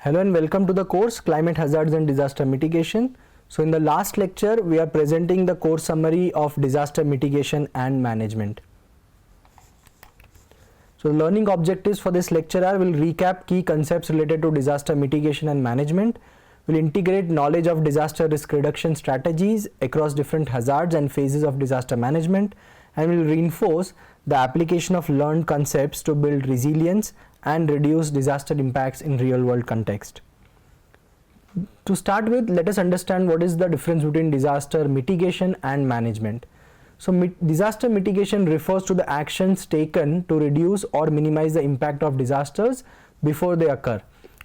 Hello and welcome to the course Climate Hazards and Disaster Mitigation. So in the last lecture we are presenting the course summary of disaster mitigation and management. So the learning objectives for this lecture are: will recap key concepts related to disaster mitigation and management, will integrate knowledge of disaster risk reduction strategies across different hazards and phases of disaster management, and will reinforce the application of learned concepts to build resilience and reduce disaster impacts in real world context. To start with, let us understand what is the difference between disaster mitigation and management. So disaster mitigation refers to the actions taken to reduce or minimize the impact of disasters before they occur,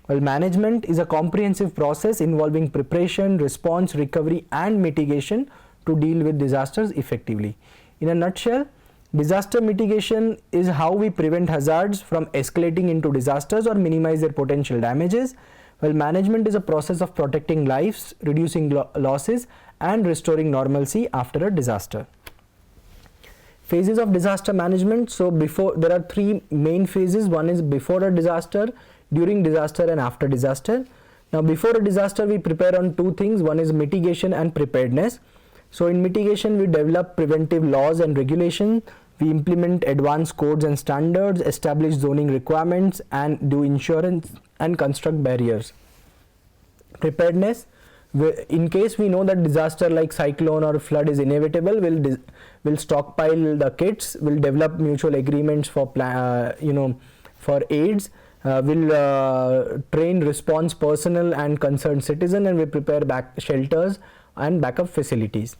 while management is a comprehensive process involving preparation, response, recovery and mitigation to deal with disasters effectively. In a nutshell, disaster mitigation is how we prevent hazards from escalating into disasters or minimize their potential damages, while management is a process of protecting lives, reducing losses and restoring normalcy after a disaster. Phases of disaster management. So there are three main phases. One is before a disaster, during disaster and after disaster. Now before a disaster we prepare on two things. One is mitigation and preparedness. So in mitigation we develop preventive laws and regulation, we implement advanced codes and standards, establish zoning requirements and do insurance and construct barriers. Preparedness: in case we know that disaster like cyclone or flood is inevitable, we'll stockpile the kits, we'll develop mutual agreements for for aids, we'll train response personnel and concerned citizen, and we prepare shelters and backup facilities.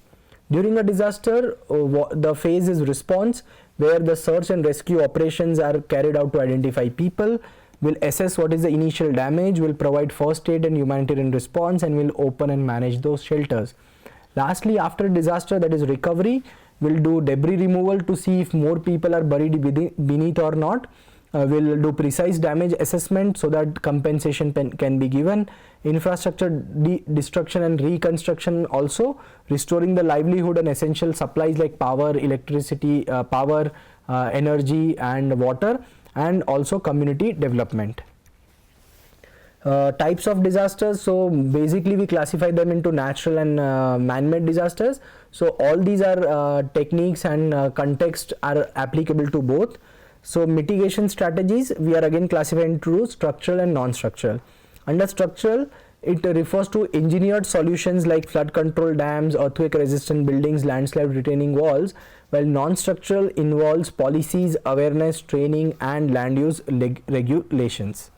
During a disaster, the phase is response, where the search and rescue operations are carried out to identify people. We'll assess what is the initial damage, will provide first aid and humanitarian response, and will open and manage those shelters. Lastly, after disaster, that is recovery, we'll do debris removal to see if more people are buried beneath or not. We'll do precise damage assessment so that compensation can be given. Infrastructure destruction and reconstruction, also restoring the livelihood and essential supplies like power, electricity, energy and water, and also community development. Types of disasters. So basically we classify them into natural and man-made disasters. So all these are techniques and context are applicable to both. So mitigation strategies, we are again classified into structural and non-structural. Under structural, it refers to engineered solutions like flood control dams, earthquake resistant buildings, landslide retaining walls, while non-structural involves policies, awareness, training and land use regulations.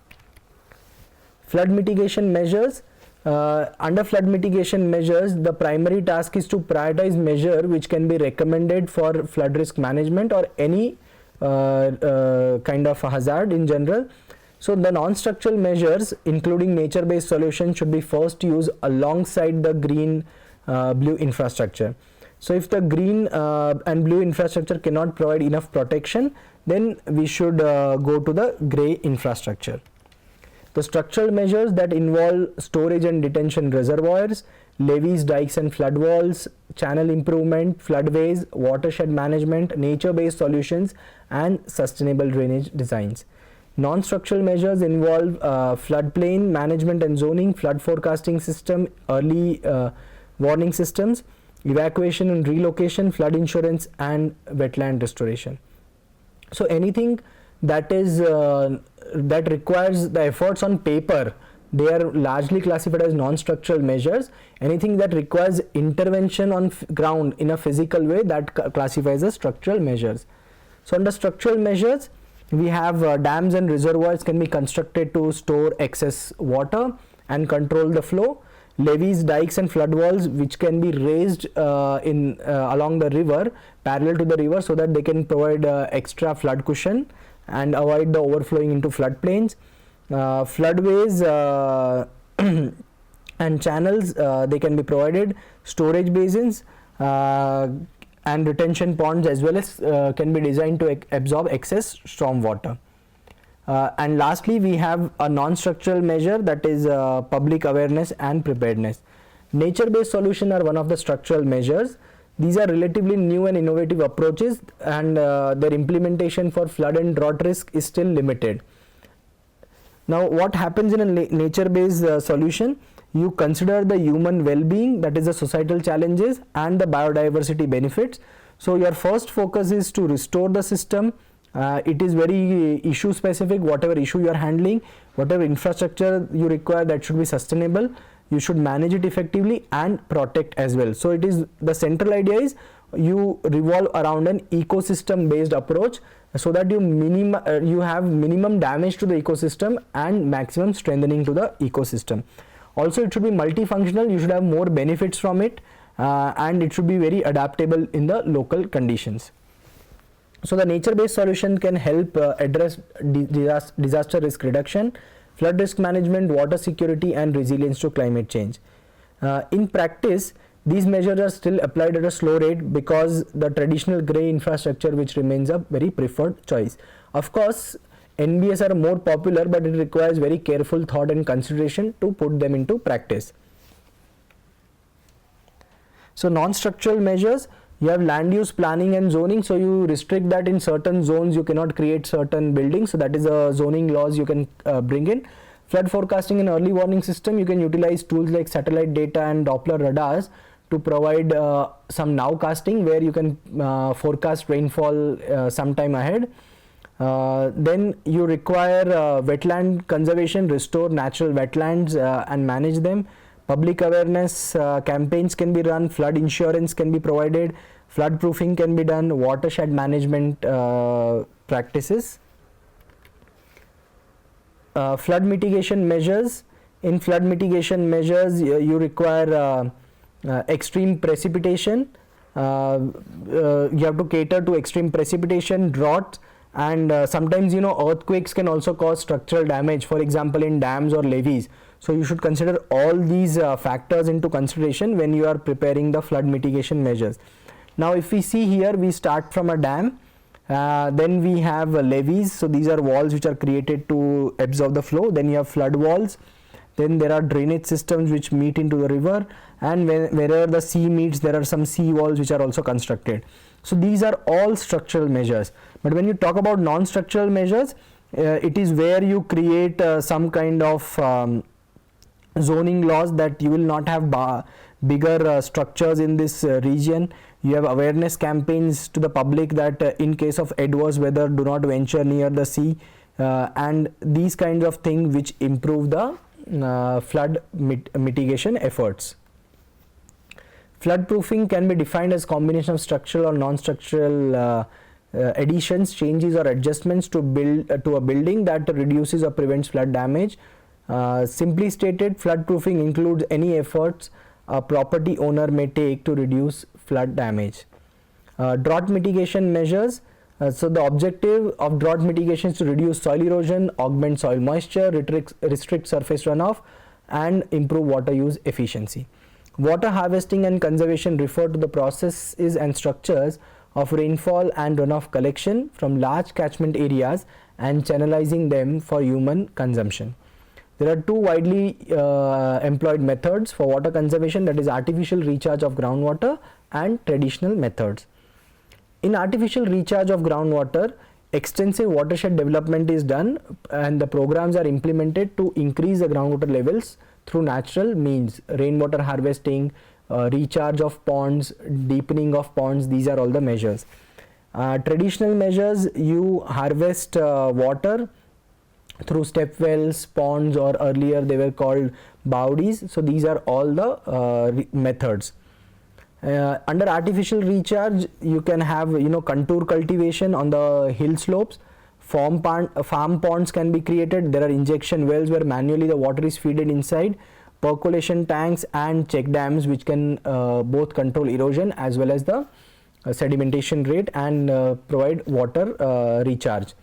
Flood mitigation measures. Under flood mitigation measures, the primary task is to prioritize measure which can be recommended for flood risk management or any kind of a hazard in general. So the non-structural measures, including nature-based solutions, should be first used alongside the green blue infrastructure. So if the green and blue infrastructure cannot provide enough protection, then we should go to the gray infrastructure. The structural measures that involve storage and detention reservoirs, levees, dikes and flood walls, channel improvement, floodways, watershed management, nature-based solutions and sustainable drainage designs. Non-structural measures involve floodplain management and zoning, flood forecasting system, early warning systems, evacuation and relocation, flood insurance and wetland restoration. So anything that is that requires the efforts on paper, they are largely classified as non-structural measures. Anything that requires intervention on ground in a physical way, that classifies as structural measures. So under structural measures, we have dams and reservoirs can be constructed to store excess water and control the flow. Levees, dikes and flood walls which can be raised along the river, parallel to the river, so that they can provide extra flood cushion and avoid the overflowing into floodplains. Floodways and channels, they can be provided. Storage basins and retention ponds as well as can be designed to absorb excess storm water. And lastly, we have a non-structural measure, that is public awareness and preparedness. Nature-based solutions are one of the structural measures. These are relatively new and innovative approaches, and their implementation for flood and drought risk is still limited. Now what happens in a nature based solution? You consider the human well-being, that is the societal challenges, and the biodiversity benefits. So your first focus is to restore the system. It is very issue specific. Whatever issue you are handling, whatever infrastructure you require, that should be sustainable. You should manage it effectively and protect as well. So it is, the central idea is you revolve around an ecosystem based approach, so that you have minimum damage to the ecosystem and maximum strengthening to the ecosystem. Also it should be multifunctional. You should have more benefits from it, and it should be very adaptable in the local conditions. So the nature based solution can help address disaster risk reduction, flood risk management, water security, and resilience to climate change. In practice, these measures are still applied at a slow rate because the traditional grey infrastructure, which remains a very preferred choice. Of course, NBS are more popular, but it requires very careful thought and consideration to put them into practice. So non-structural measures, you have land use planning and zoning. So you restrict that in certain zones you cannot create certain buildings, so that is a zoning laws you can bring in. Flood forecasting and early warning system, you can utilize tools like satellite data and Doppler radars to provide some nowcasting, where you can forecast rainfall sometime ahead. Then you require wetland conservation, restore natural wetlands and manage them. Public awareness campaigns can be run, flood insurance can be provided, flood proofing can be done, watershed management practices. Flood mitigation measures. In flood mitigation measures, you require extreme precipitation. You have to cater to extreme precipitation, drought, and sometimes earthquakes can also cause structural damage, for example in dams or levees. So you should consider all these factors into consideration when you are preparing the flood mitigation measures. Now if we see here, we start from a dam, then we have levees. So these are walls which are created to absorb the flow. Then you have flood walls, then there are drainage systems which meet into the river, and wherever the sea meets, there are some sea walls which are also constructed. So these are all structural measures. But when you talk about non-structural measures, it is where you create some kind of zoning laws that you will not have bigger structures in this region. You have awareness campaigns to the public that in case of adverse weather, do not venture near the sea, and these kinds of things which improve the flood mitigation efforts. Flood proofing can be defined as combination of structural or non-structural additions, changes or adjustments to a building that reduces or prevents flood damage. Simply stated, flood proofing includes any efforts a property owner may take to reduce flood damage. Drought mitigation measures. So the objective of drought mitigation is to reduce soil erosion, augment soil moisture, restrict surface runoff, and improve water use efficiency. Water harvesting and conservation refer to the processes and structures of rainfall and runoff collection from large catchment areas and channelizing them for human consumption. There are two widely employed methods for water conservation, that is artificial recharge of groundwater and traditional methods. In artificial recharge of groundwater, extensive watershed development is done and the programs are implemented to increase the groundwater levels through natural means, rainwater harvesting, recharge of ponds, deepening of ponds. These are all the measures. Traditional measures, you harvest water through step wells, ponds, or earlier they were called bawdis. So these are all the methods. Under artificial recharge, you can have contour cultivation on the hill slopes. Farm ponds can be created. There are injection wells where manually the water is fed inside, percolation tanks and check dams which can both control erosion as well as the sedimentation rate and provide water recharge.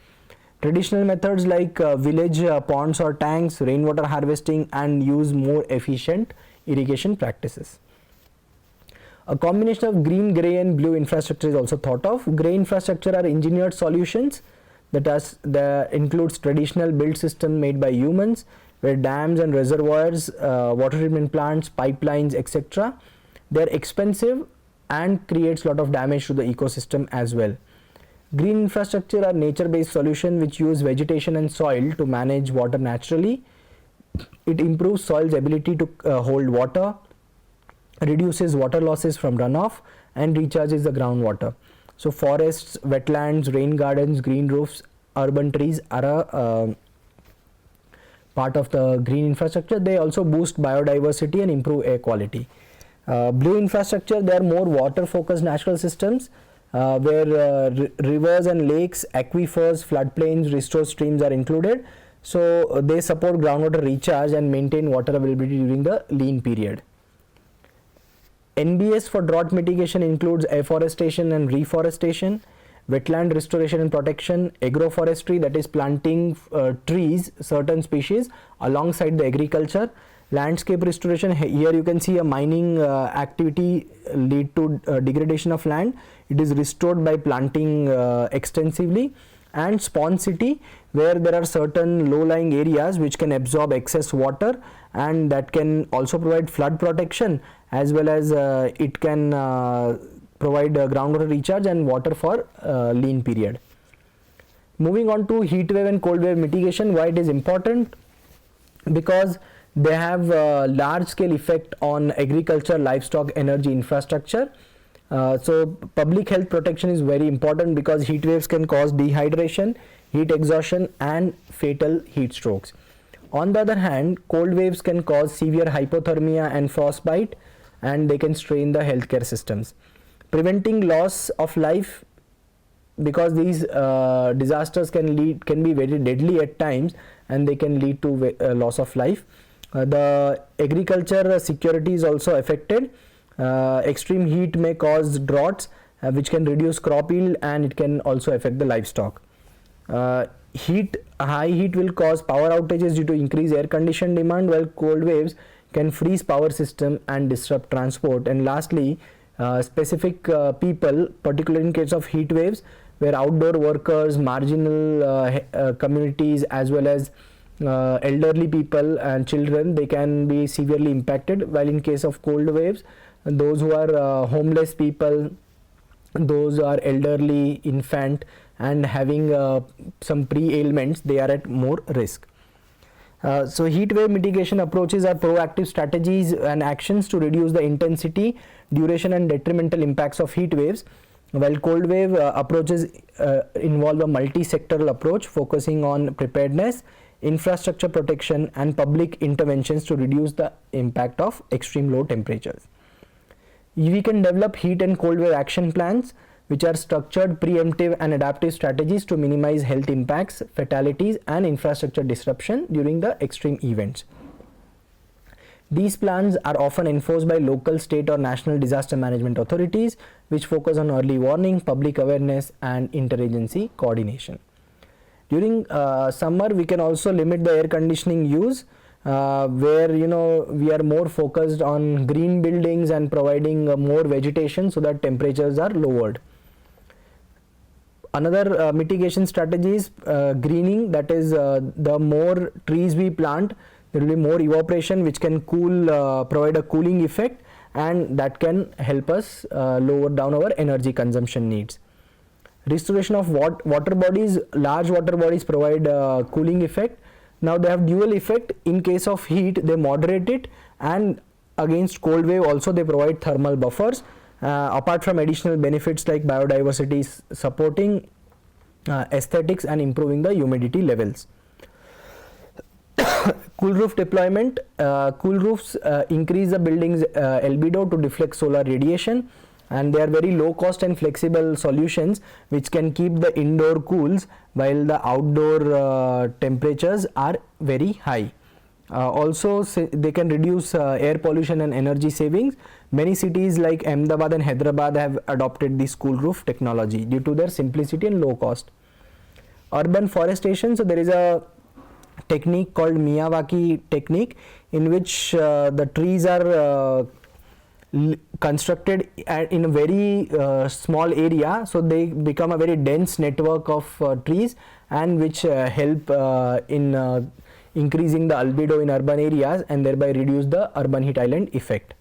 Traditional methods like village ponds or tanks, rainwater harvesting, and use more efficient irrigation practices. A combination of green, grey and blue infrastructure is also thought of. Grey infrastructure are engineered solutions that includes traditional built system made by humans, where dams and reservoirs, water treatment plants, pipelines, etc. They are expensive and creates lot of damage to the ecosystem as well. Green infrastructure are nature-based solutions which use vegetation and soil to manage water naturally. It improves soil's ability to hold water, reduces water losses from runoff, and recharges the groundwater. So forests, wetlands, rain gardens, green roofs, urban trees are a part of the green infrastructure. They also boost biodiversity and improve air quality. Blue infrastructure, they are more water focused natural systems where rivers and lakes, aquifers, floodplains, restored streams are included. So they support groundwater recharge and maintain water availability during the lean period. NBS for drought mitigation includes afforestation and reforestation, wetland restoration and protection, agroforestry, that is planting trees, certain species alongside the agriculture, landscape restoration. Here you can see a mining activity lead to degradation of land. It is restored by planting extensively. And spawn city, where there are certain low-lying areas which can absorb excess water, and that can also provide flood protection, as well as it can provide groundwater recharge and water for lean period. Moving on to heat wave and cold wave mitigation, why it is important? Because they have a large scale effect on agriculture, livestock, energy infrastructure. So public health protection is very important because heat waves can cause dehydration, heat exhaustion and fatal heat strokes. On the other hand, cold waves can cause severe hypothermia and frostbite, and they can strain the healthcare systems. Preventing loss of life, because these disasters can be very deadly at times, and they can lead to loss of life. The agriculture security is also affected. Extreme heat may cause droughts which can reduce crop yield, and it can also affect the livestock. High heat will cause power outages due to increased air condition demand, while cold waves can freeze power system and disrupt transport. And lastly, specific people, particularly in case of heat waves, where outdoor workers, marginal communities, as well as elderly people and children, they can be severely impacted. While in case of cold waves, those who are homeless people, those who are elderly, infant and having some pre-ailments, they are at more risk. So heat wave mitigation approaches are proactive strategies and actions to reduce the intensity, duration and detrimental impacts of heat waves, while cold wave approaches involve a multi-sectoral approach focusing on preparedness, infrastructure protection and public interventions to reduce the impact of extreme low temperatures. We can develop heat and cold wave action plans, which are structured, preemptive and adaptive strategies to minimize health impacts, fatalities and infrastructure disruption during the extreme events. These plans are often enforced by local, state or national disaster management authorities, which focus on early warning, public awareness and interagency coordination. During summer, we can also limit the air conditioning use, where we are more focused on green buildings and providing more vegetation so that temperatures are lowered. Another mitigation strategy is greening, that is the more trees we plant, there will be more evaporation which can provide a cooling effect, and that can help us lower down our energy consumption needs. Restoration of water bodies, large water bodies provide cooling effect. Now they have dual effect. In case of heat, they moderate it, and against cold wave also they provide thermal buffers. Apart from additional benefits like biodiversity supporting, aesthetics and improving the humidity levels. Cool roof deployment. Cool roofs increase the building's albedo to deflect solar radiation, and they are very low cost and flexible solutions which can keep the indoor cools while the outdoor temperatures are very high. Also they can reduce air pollution and energy savings. Many cities like Ahmedabad and Hyderabad have adopted this cool roof technology due to their simplicity and low cost. Urban forestation. So there is a technique called Miyawaki technique, in which the trees are constructed in a very small area, so they become a very dense network of trees, and which help in increasing the albedo in urban areas and thereby reduce the urban heat island effect.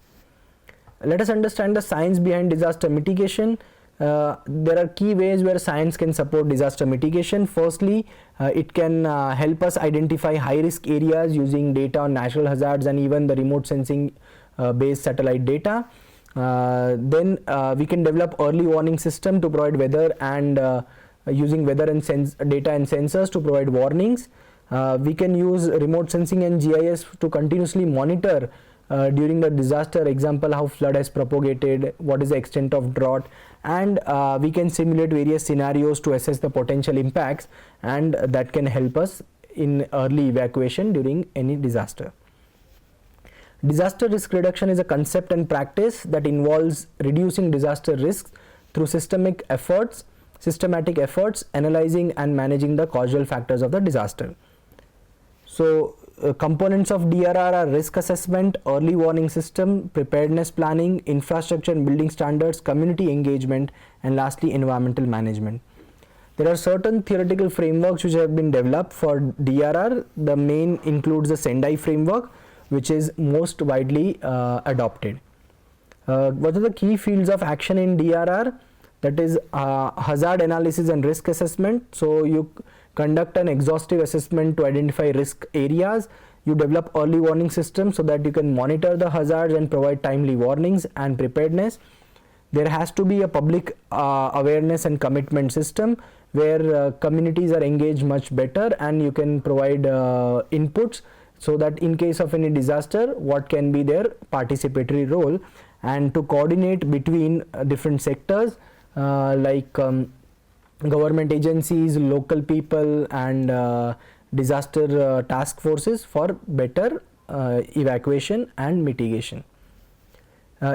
Let us understand the science behind disaster mitigation. There are key ways where science can support disaster mitigation. Firstly, it can help us identify high risk areas using data on natural hazards and even the remote sensing based satellite data. Then we can develop early warning system to provide weather and using weather and data and sensors to provide warnings. We can use remote sensing and GIS to continuously monitor during the disaster, example how flood has propagated, what is the extent of drought, and we can simulate various scenarios to assess the potential impacts, and that can help us in early evacuation during any disaster. Disaster risk reduction is a concept and practice that involves reducing disaster risks through systematic efforts, analyzing and managing the causal factors of the disaster. So components of DRR are risk assessment, early warning system, preparedness planning, infrastructure and building standards, community engagement, and lastly environmental management. There are certain theoretical frameworks which have been developed for DRR. The main includes the Sendai framework, which is most widely adopted. What are the key fields of action in DRR? That is hazard analysis and risk assessment. So you conduct an exhaustive assessment to identify risk areas. You develop early warning systems so that you can monitor the hazards and provide timely warnings and preparedness. There has to be a public awareness and commitment system where communities are engaged much better, and you can provide inputs so that in case of any disaster, what can be their participatory role, and to coordinate between different sectors like government agencies, local people, and disaster task forces for better evacuation and mitigation.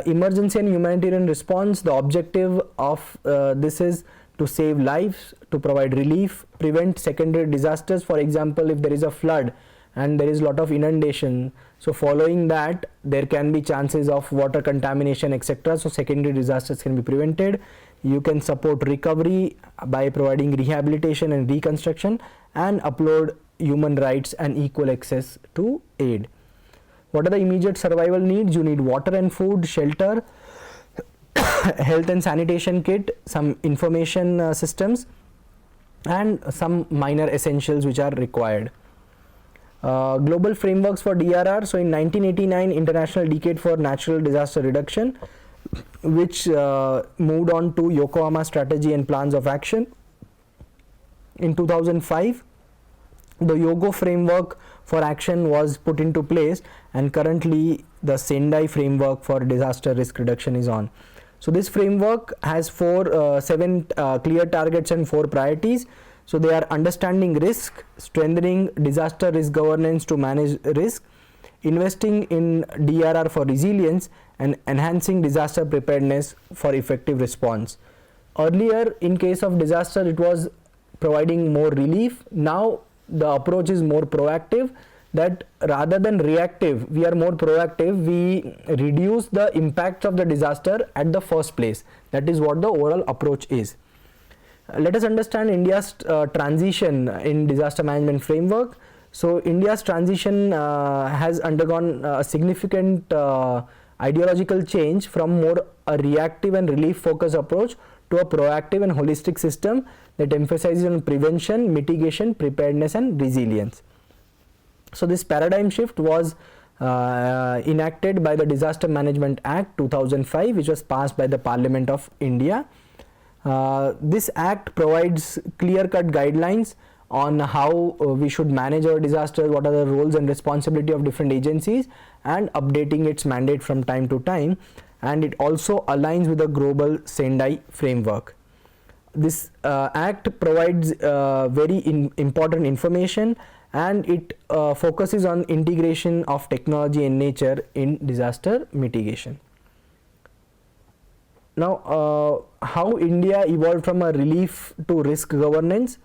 Emergency and humanitarian response, the objective of this is to save lives, to provide relief, prevent secondary disasters. For example, if there is a flood and there is a lot of inundation, so following that there can be chances of water contamination, etc. So secondary disasters can be prevented. You can support recovery by providing rehabilitation and reconstruction, and uphold human rights and equal access to aid. What are the immediate survival needs? You need water and food, shelter, health and sanitation kit, some information systems, and some minor essentials which are required. Global frameworks for DRR. So in 1989, International Decade for Natural Disaster Reduction, which moved on to Yokohama Strategy and Plans of Action. In 2005, the YOGO framework for action was put into place, and currently the Sendai framework for disaster risk reduction is on. So this framework has seven clear targets and 4 priorities. So they are understanding risk, strengthening disaster risk governance to manage risk, investing in DRR for resilience, and enhancing disaster preparedness for effective response. Earlier, in case of disaster, it was providing more relief. Now the approach is more proactive, that rather than reactive, we are more proactive. We reduce the impact of the disaster at the first place. That is what the overall approach is. Let us understand India's transition in disaster management framework. So India's transition has undergone a significant ideological change from more a reactive and relief focused approach to a proactive and holistic system that emphasizes on prevention, mitigation, preparedness, and resilience. So this paradigm shift was enacted by the Disaster Management Act 2005, which was passed by the Parliament of India. This act provides clear-cut guidelines on how we should manage our disasters, what are the roles and responsibility of different agencies, and updating its mandate from time to time, and it also aligns with the global Sendai framework. This act provides very important information, and it focuses on integration of technology and nature in disaster mitigation. Now, how India evolved from a relief to risk governance.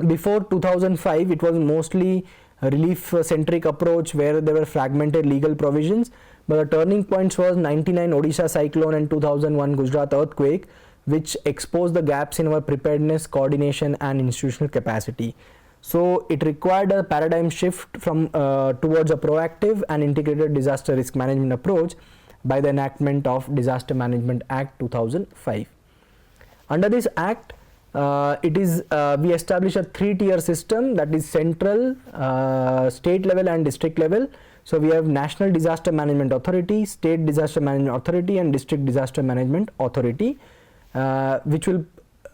Before 2005, it was mostly a relief centric approach where there were fragmented legal provisions, but the turning points was 99 Odisha cyclone and 2001 Gujarat earthquake, which exposed the gaps in our preparedness, coordination, and institutional capacity. So it required a paradigm shift from towards a proactive and integrated disaster risk management approach by the enactment of Disaster Management Act 2005. Under this act, we establish a 3-tier system, that is central, state level and district level. So we have National Disaster Management Authority, State Disaster Management Authority and District Disaster Management Authority, which will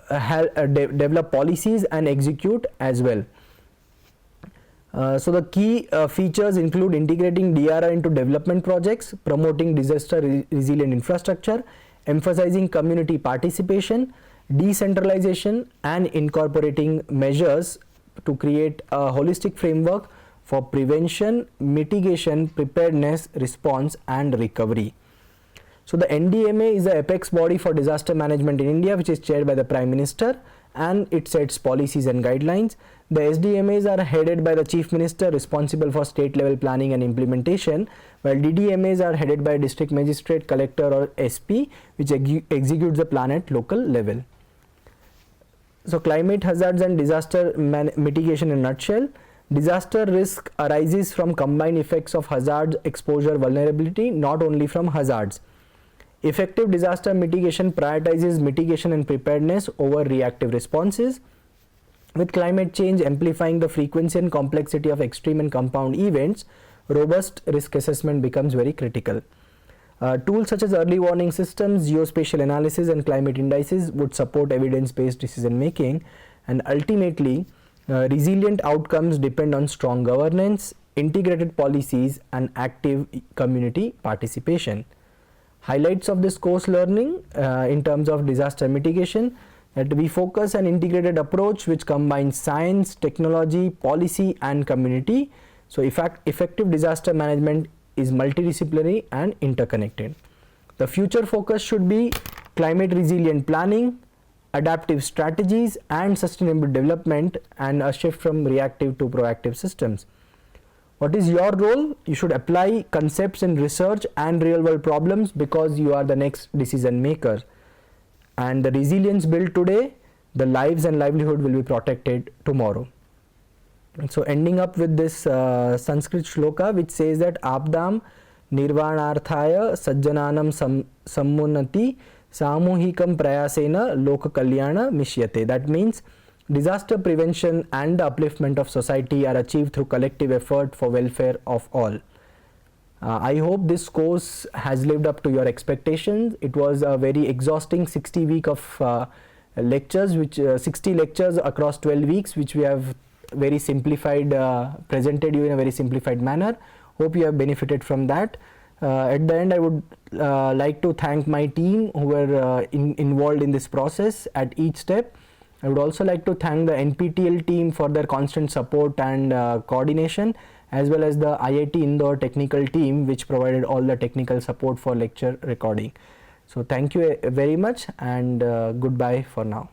develop policies and execute as well. So the key features include integrating DRR into development projects, promoting disaster resilient infrastructure, emphasizing community participation, decentralization and incorporating measures to create a holistic framework for prevention, mitigation, preparedness, response and recovery. So the NDMA is the apex body for disaster management in India, which is chaired by the Prime Minister, and it sets policies and guidelines. The SDMAs are headed by the Chief Minister, responsible for state level planning and implementation, while DDMAs are headed by District Magistrate, Collector or SP, which executes the plan at local level. So climate hazards and disaster mitigation in a nutshell. Disaster risk arises from combined effects of hazards, exposure, vulnerability, not only from hazards. Effective disaster mitigation prioritizes mitigation and preparedness over reactive responses. With climate change amplifying the frequency and complexity of extreme and compound events, robust risk assessment becomes very critical. Tools such as early warning systems, geospatial analysis and climate indices would support evidence-based decision making, and ultimately resilient outcomes depend on strong governance, integrated policies and active community participation. Highlights of this course learning in terms of disaster mitigation: that we focus an integrated approach which combines science, technology, policy and community. So effective disaster management is multidisciplinary and interconnected. The future focus should be climate resilient planning, adaptive strategies and sustainable development, and a shift from reactive to proactive systems. What is your role? You should apply concepts in research and real world problems, because you are the next decision maker. And the resilience built today, the lives and livelihood will be protected tomorrow. And so ending up with this Sanskrit shloka, which says that Abdam Nirvanarthaya Sajjananam Sammunati Samuhikam Prayasena Loka Kalyana Mishyate. That means disaster prevention and the upliftment of society are achieved through collective effort for welfare of all. I hope this course has lived up to your expectations. It was a very exhausting 60 week of lectures, 60 lectures across 12 weeks, which we have very simplified, presented you in a very simplified manner. Hope you have benefited from that. At the end, I would like to thank my team who were involved in this process at each step. I would also like to thank the NPTEL team for their constant support and coordination, as well as the IIT Indore technical team, which provided all the technical support for lecture recording. So thank you very much, and goodbye for now.